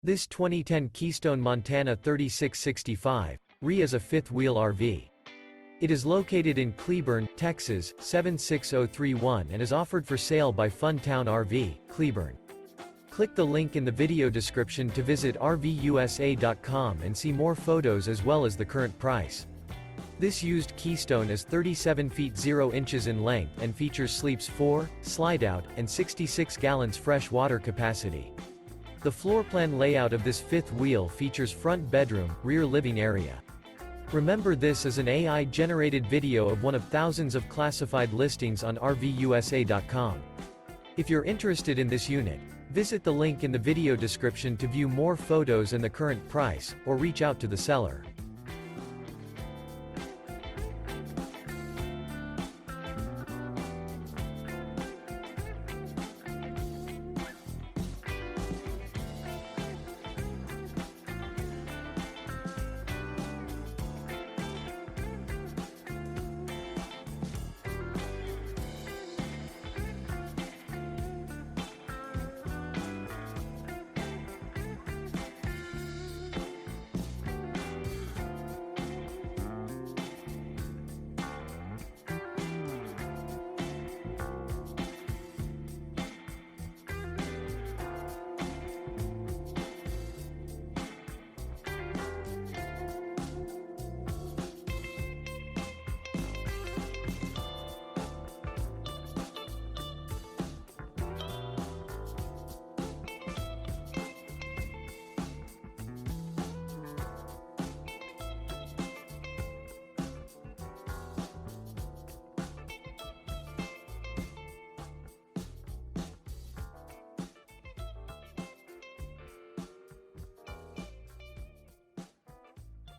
This 2010 Keystone Montana 3665 RE is a fifth-wheel RV. It is located in Cleburne, Texas, 76031 and is offered for sale by Funtown RV, Cleburne. Click the link in the video description to visit RVUSA.com and see more photos as well as the current price. This used Keystone is 37 feet 0 inches in length and features sleeps 4, Slideout, and 66 gallons fresh water capacity. The floor plan layout of this fifth wheel features front bedroom, rear living area. Remember, this is an AI-generated video of one of thousands of classified listings on RVUSA.com. If you're interested in this unit, visit the link in the video description to view more photos and the current price, or reach out to the seller.